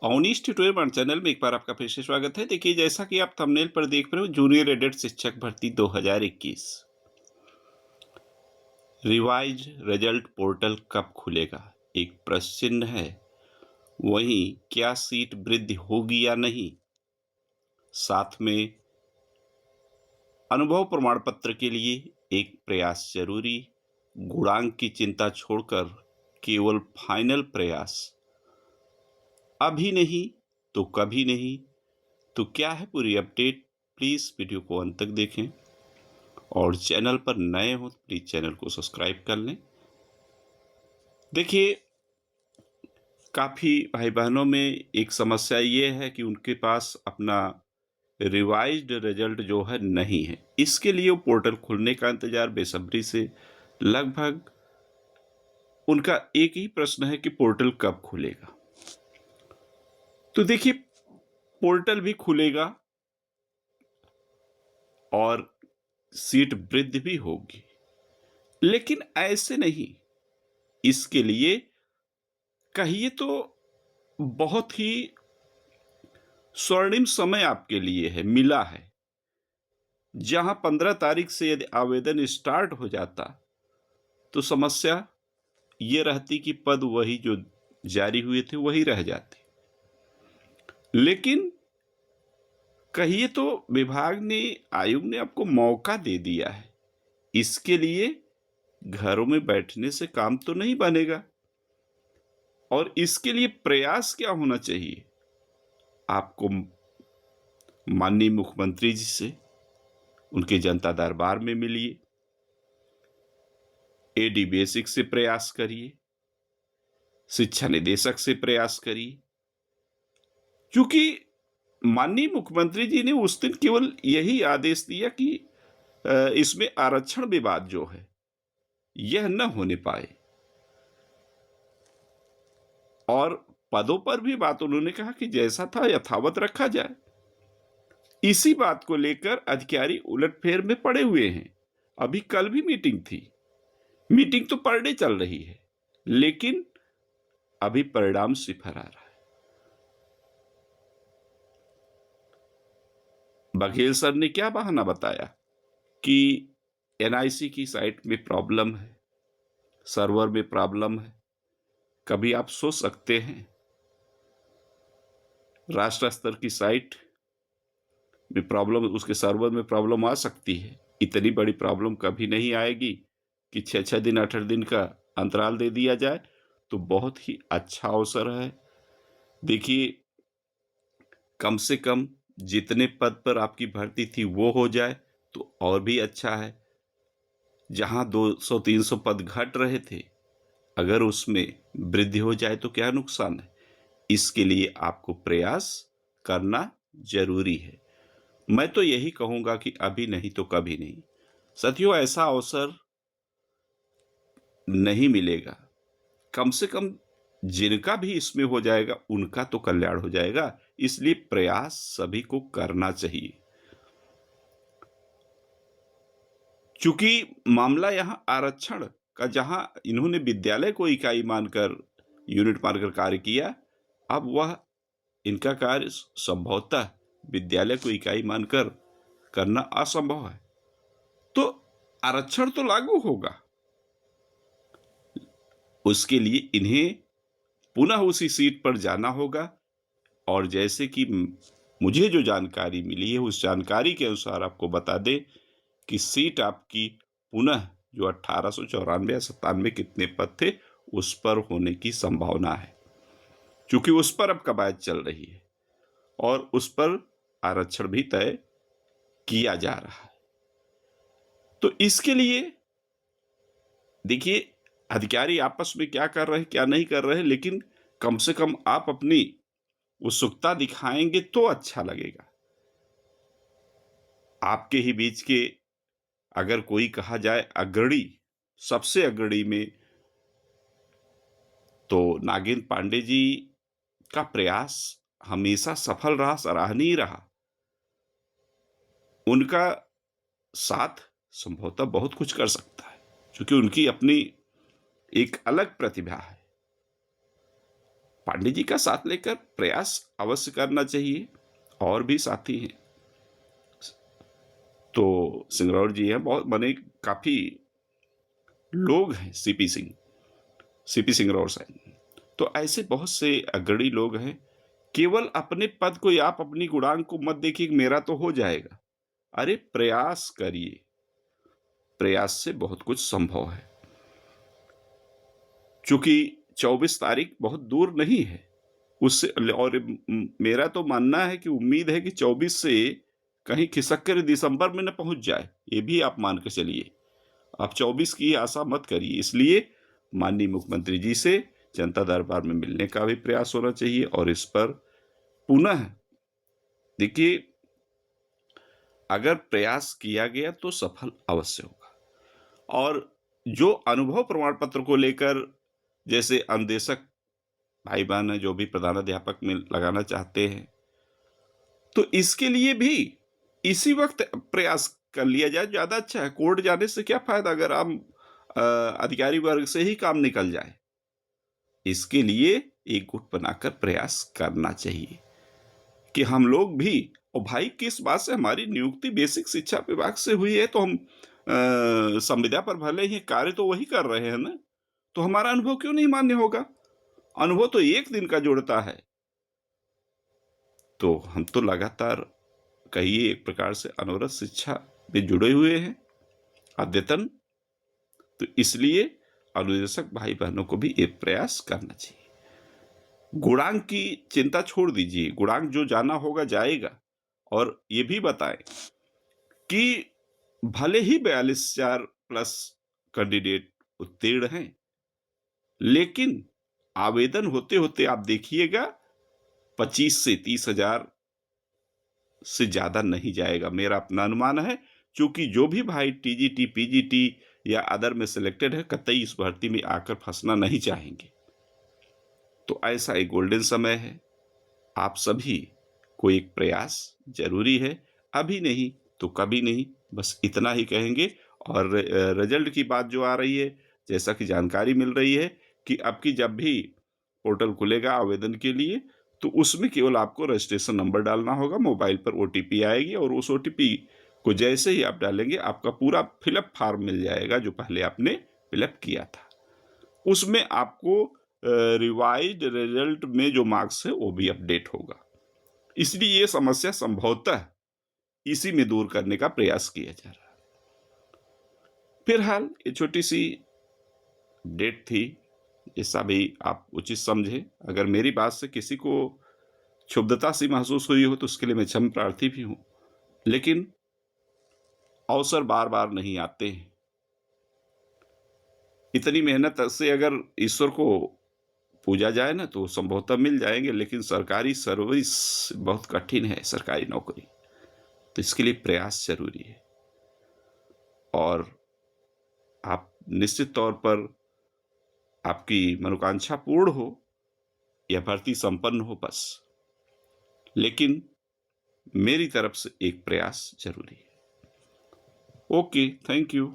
Awanish tutorial channel में एक बार आपका फिर से स्वागत है। देखिए, जैसा कि आप थंबनेल पर देख रहे हो, जूनियर एडेड शिक्षक भर्ती 2021 रिवाइज रिजल्ट पोर्टल कब खुलेगा, एक प्रश्न चिन्ह है। वहीं क्या सीट वृद्धि होगी या नहीं, साथ में अनुभव प्रमाण पत्र के लिए एक प्रयास जरूरी, गुणांक की चिंता छोड़कर केवल फाइनल प्रयास, अभी नहीं तो कभी नहीं। तो क्या है पूरी अपडेट, प्लीज़ वीडियो को अंत तक देखें और चैनल पर नए हो तो प्लीज़ चैनल को सब्सक्राइब कर लें। देखिए, काफ़ी भाई बहनों में एक समस्या ये है कि उनके पास अपना रिवाइज्ड रिजल्ट जो है नहीं है। इसके लिए वो पोर्टल खुलने का इंतज़ार बेसब्री से, लगभग उनका एक ही प्रश्न है कि पोर्टल कब खुलेगा। तो देखिए, पोर्टल भी खुलेगा और सीट वृद्धि भी होगी, लेकिन ऐसे नहीं। इसके लिए कहिए तो बहुत ही स्वर्णिम समय आपके लिए है, मिला है। जहां 15 तारीख से यदि आवेदन स्टार्ट हो जाता तो समस्या ये रहती कि पद वही जो जारी हुए थे वही रह जाते। लेकिन कहिए तो विभाग ने, आयोग ने आपको मौका दे दिया है। इसके लिए घरों में बैठने से काम तो नहीं बनेगा, और इसके लिए प्रयास क्या होना चाहिए, आपको माननीय मुख्यमंत्री जी से, उनके जनता दरबार में मिलिए, एडी बेसिक से प्रयास करिए, शिक्षा निदेशक से प्रयास करिए। क्योंकि माननीय मुख्यमंत्री जी ने उस दिन केवल यही आदेश दिया कि इसमें आरक्षण विवाद जो है यह न होने पाए, और पदों पर भी बात उन्होंने कहा कि जैसा था यथावत रखा जाए। इसी बात को लेकर अधिकारी उलटफेर में पड़े हुए हैं। अभी कल भी मीटिंग थी, मीटिंग तो पर डे चल रही है, लेकिन अभी परिणाम सिफर आ रहा है। बघेल सर ने क्या बहाना बताया कि एनआईसी की साइट में प्रॉब्लम है, सर्वर में प्रॉब्लम है। कभी आप सोच सकते हैं, राष्ट्र स्तर की साइट में प्रॉब्लम, उसके सर्वर में प्रॉब्लम आ सकती है। इतनी बड़ी प्रॉब्लम कभी नहीं आएगी कि 6-6 दिन 8 दिन का अंतराल दे दिया जाए। तो बहुत ही अच्छा अवसर है। देखिए, कम से कम जितने पद पर आपकी भर्ती थी वो हो जाए तो और भी अच्छा है। जहां 200-300 पद घट रहे थे, अगर उसमें वृद्धि हो जाए तो क्या नुकसान है। इसके लिए आपको प्रयास करना जरूरी है। मैं तो यही कहूंगा कि अभी नहीं तो कभी नहीं। साथियों, ऐसा अवसर नहीं मिलेगा। कम से कम जिनका भी इसमें हो जाएगा उनका तो कल्याण हो जाएगा। इसलिए प्रयास सभी को करना चाहिए। चूंकि मामला यहां आरक्षण का, जहां इन्होंने विद्यालय को इकाई मानकर, यूनिट मानकर कार्य किया, अब वह इनका कार्य संभवतः विद्यालय को इकाई मानकर करना असंभव है। तो आरक्षण तो लागू होगा, उसके लिए इन्हें पुनः उसी सीट पर जाना होगा। और जैसे कि मुझे जो जानकारी मिली है, उस जानकारी के अनुसार आपको बता दें कि सीट आपकी पुनः जो 1894 या 97 कितने पद थे उस पर होने की संभावना है। क्योंकि उस पर अब कवायद चल रही है और उस पर आरक्षण भी तय किया जा रहा है। तो इसके लिए देखिए, अधिकारी आपस में क्या कर रहे हैं क्या नहीं कर रहे हैं, लेकिन कम से कम आप अपनी उत्सुकता दिखाएंगे तो अच्छा लगेगा। आपके ही बीच के अगर कोई कहा जाए अग्रणी, सबसे अग्रणी में, तो नागेंद्र पांडे जी का प्रयास हमेशा सफल रहा, सराहनीय रहा। उनका साथ संभवतः बहुत कुछ कर सकता है, क्योंकि उनकी अपनी एक अलग प्रतिभा है। पांडे जी का साथ लेकर प्रयास अवश्य करना चाहिए। और भी साथी हैं, तो सिंगरौर जी हैं, बहुत बने काफी लोग हैं, सीपी सिंगरौर साहब। तो ऐसे बहुत से अग्रणी लोग हैं। केवल अपने पद को या आप अपनी गुणांक को मत देखिए कि मेरा तो हो जाएगा। अरे प्रयास करिए, प्रयास से बहुत कुछ संभव है। चूंकि 24 तारीख बहुत दूर नहीं है, उससे और मेरा तो मानना है कि उम्मीद है कि 24 से कहीं खिसक कर दिसंबर में न पहुंच जाए, ये भी आप मान के चलिए। आप 24 की आशा मत करिए। इसलिए माननीय मुख्यमंत्री जी से जनता दरबार में मिलने का भी प्रयास होना चाहिए और इस पर पुनः देखिए, अगर प्रयास किया गया तो सफल अवश्य होगा। और जो अनुभव प्रमाण पत्र को लेकर जैसे अनुदेशक भाई बहन है जो भी प्रधानाध्यापक में लगाना चाहते हैं, तो इसके लिए भी इसी वक्त प्रयास कर लिया जाए, ज्यादा अच्छा है। कोर्ट जाने से क्या फायदा अगर हम अधिकारी वर्ग से ही काम निकल जाए। इसके लिए एक गुट बनाकर प्रयास करना चाहिए कि हम लोग भी, और भाई किस बात से हमारी नियुक्ति बेसिक शिक्षा विभाग से हुई है, तो हम संविदा पर भले ही कार्य तो वही कर रहे हैं ना, तो हमारा अनुभव क्यों नहीं मान्य होगा? अनुभव तो एक दिन का जोड़ता है। तो हम तो लगातार कहिए एक प्रकार से अनवरत शिक्षा में जुड़े हुए हैं अद्यतन। तो इसलिए अनुदेशक भाई बहनों को भी एक प्रयास करना चाहिए। गुणांक की चिंता छोड़ दीजिए, गुणांक जो जाना होगा जाएगा। और ये भी बताएं कि भले ही 42,000 प्लस कैंडिडेट उत्तीर्ण हैं, लेकिन आवेदन होते होते आप देखिएगा 25 से 30,000 से ज्यादा नहीं जाएगा, मेरा अपना अनुमान है। क्योंकि जो भी भाई टीजीटी, पीजीटी या अदर में सिलेक्टेड है, कतई इस भर्ती में आकर फंसना नहीं चाहेंगे। तो ऐसा एक गोल्डन समय है, आप सभी को एक प्रयास जरूरी है। अभी नहीं तो कभी नहीं, बस इतना ही कहेंगे। और रिजल्ट की बात जो आ रही है, जैसा कि जानकारी मिल रही है कि अब की जब भी पोर्टल खुलेगा आवेदन के लिए, तो उसमें केवल आपको रजिस्ट्रेशन नंबर डालना होगा, मोबाइल पर ओटीपी आएगी और उस ओटीपी को जैसे ही आप डालेंगे आपका पूरा फिलअप फॉर्म मिल जाएगा जो पहले आपने फिलअप किया था। उसमें आपको रिवाइज्ड रिजल्ट में जो मार्क्स है वो भी अपडेट होगा। इसलिए ये समस्या संभवतः इसी में दूर करने का प्रयास किया जा रहा है। फिलहाल ये छोटी सी अपडेट थी, जैसा भी आप उचित समझे। अगर मेरी बात से किसी को क्षुब्धता सी महसूस हुई हो तो उसके लिए मैं क्षमा प्रार्थी भी हूं। लेकिन अवसर बार बार नहीं आते हैं। इतनी मेहनत से अगर ईश्वर को पूजा जाए ना तो संभवतः मिल जाएंगे, लेकिन सरकारी सर्विस बहुत कठिन है, सरकारी नौकरी। तो इसके लिए प्रयास जरूरी है और आप निश्चित तौर पर आपकी मनोकांक्षा पूर्ण हो या भर्ती संपन्न हो बस, लेकिन मेरी तरफ से एक प्रयास जरूरी है। Okay, thank you.